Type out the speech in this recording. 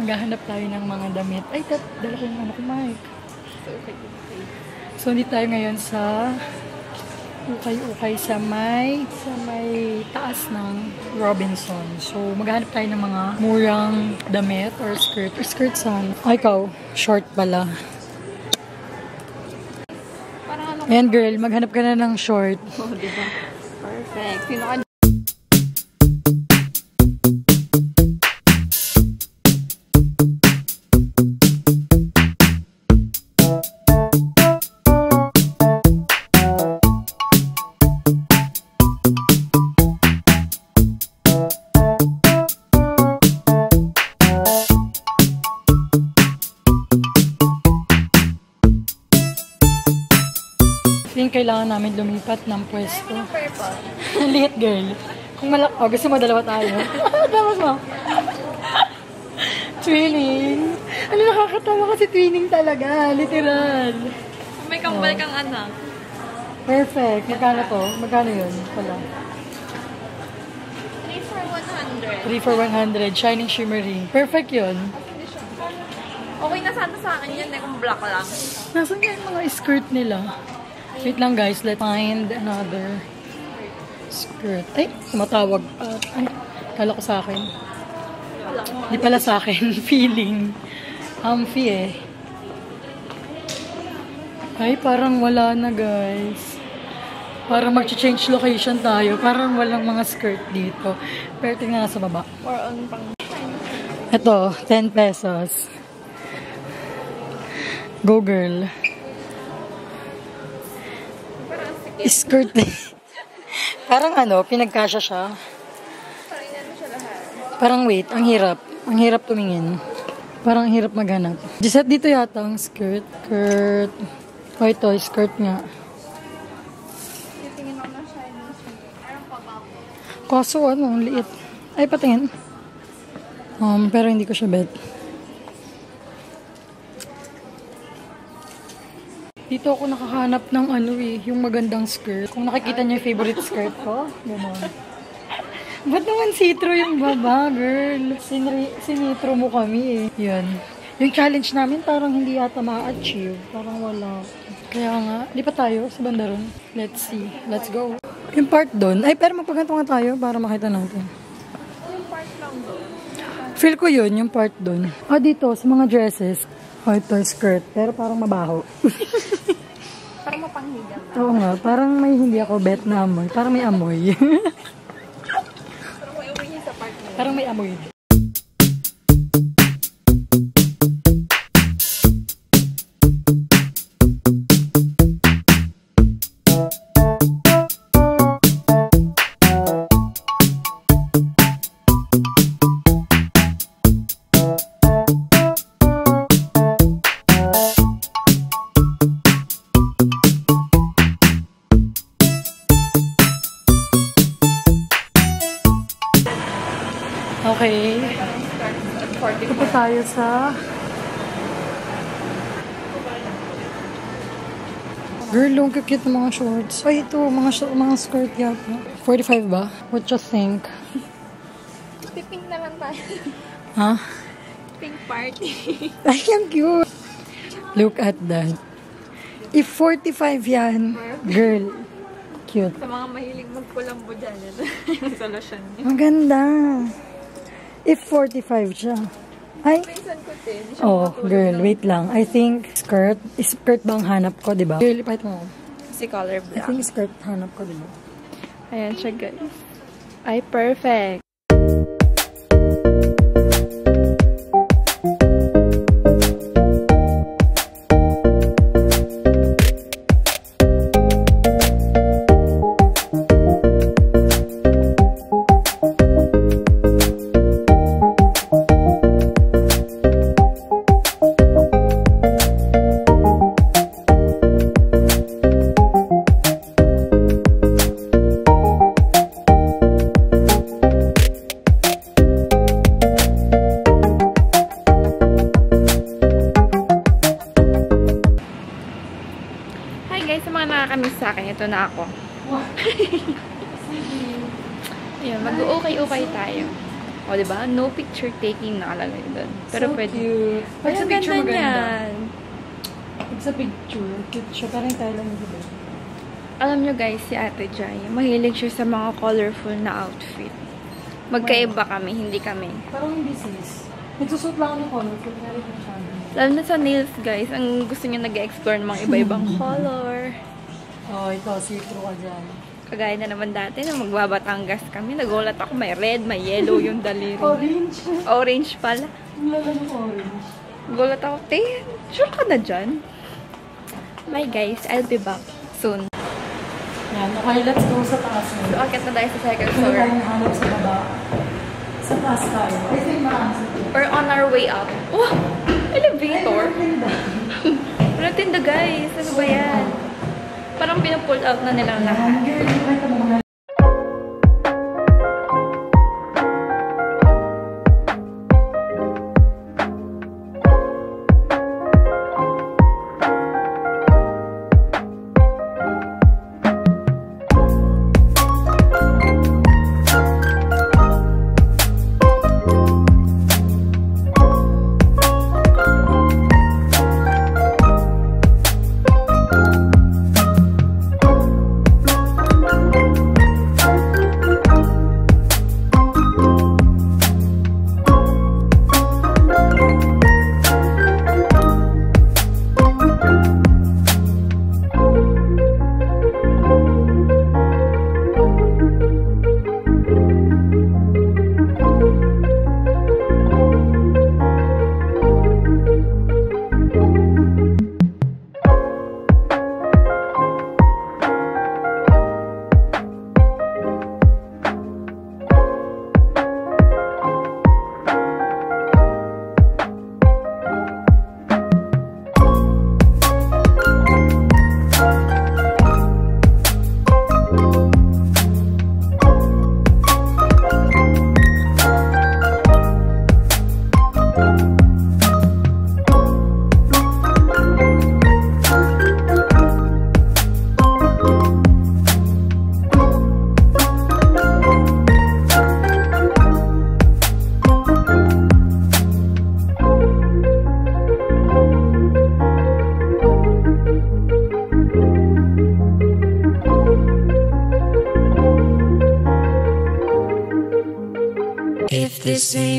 Maghahanap tayo ng mga damit. Ay, dala ko yung ano ko, Mike. So, hindi tayo ngayon sa ukay-ukay sa may taas ng Robinson. So, maghahanap tayo ng mga murang damit or skirt. Or skirt saan? Ay, ikaw. Short pala. Ayan, girl. Maghanap ka na ng short. Oh, diba? Perfect. Sino ka? Kailangan namin lumipat ng pwesto. Liit, girl. Kung gusto mo, dalawa tayo. Tapos mo. Twinning. Ano, nakakatawa kasi twinning talaga. Literal. May kambal kang anak. Perfect. Magkano to? Magkano yun? Pala. 3 for 100. 3 for 100. Shining shimmery. Perfect yun. Okay na sana sa akin yun kung black lang. Nasaan yung mga skirt nila? Wait lang guys, let's find another skirt. Ay, tumatawag. Ay, kala ko sa akin. Di pala sa akin. Feeling. Amphi eh. Ay, parang wala na guys. Parang mag-change location tayo. Parang walang mga skirt dito. Pero tingnan na sa baba. Or on pang... Ito, 10 pesos. Go girl. Skirt. Parang ano, pinagkasya siya. Parang wait, ang hirap. Ang hirap tumingin. Parang ang hirap maghanap. Gisette, dito yata ang skirt. Skirt. Oh, ito, skirt nga. Titingin ako ng shiny. Kaso ano, ang liit. Ay, patingin. Pero hindi ko siya bet. Dito ako nakahanap ng ano eh, yung magandang skirt. Kung nakikita niyo yung favorite skirt ko, gano'n. Ba't naman see-through yung baba, girl? Sinitro mo kami eh. Yun. Yung challenge namin parang hindi yata ma-achieve. Parang wala. Kaya nga, di pa tayo sa banda ron. Let's see. Let's go. Yung part doon. Ay, pero magpaganto nga tayo para makita natin. Yung part lang doon. Feel ko yun, yung part doon. Dito, sa mga dresses. Ito, skirt. Pero parang mabaho. Parang mapanghiga na. Oo nga, parang may hindi ako bet na amoy. Parang may amoy. Parang may uwi niya sa part mo. Parang may amoy. Okay. Ito po tayo sa... Girl, ang cute ng mga shorts. Ay, ito, mga skirt yata. 45 ba? What you think? Pink na lang tayo. Ha? Pink party. Ay, ang cute. Look at that. If 45 yan, girl, cute. Sa mga mahilig magkulambo dyan, yung solusyon niya. Maganda. If 45 siya. Ay. Pinsan ko din. Oh, girl, wait lang. I think skirt. Skirt bang hanap ko, di ba? Girl, ipahit mo. Si color I black. think skirt hanap ko, di ba? Ayan siya, guys. Ay, perfect. Nakakamiss sa akin. Ito na ako. Ayan, mag-ukay-ukay tayo. O, diba? No picture taking nakalagay doon. Pero So pwede. cute. Pag sa Ang picture ganda maganda. niyan. Pag sa picture, cute siya. Parang tayo lang dito. Alam nyo guys, si Ate Jai, mahilig siya sa mga colorful na outfit. Magkaiba kami, hindi kami. Parang hindi sis. Nagsusot lang ako ng colorful. Kaya rin siya. Lalo na sa nails guys, ang gusto niya nag-explore ng mga iba-ibang color. Oh, ito. See-through ka dyan. Kagaya na naman dati na magbabatangas kami. Nagulat ako, may red, may yellow yung daliri. Orange. Orange pala. Ang lala ng orange. Nagulat ako, sure ka na dyan? Bye guys, I'll be back soon. Yan. Okay, let's go sa taas So, mo. akit na tayo sa second Ito floor. tayong hanap sa baba. Sa taas tayo. I think marami. We're on our way up. Oh! Elevator! Walang tinda guys. Ano ba yan? Parang pinupull out na nilang lahat. Girl, nakita mo mga If this ain't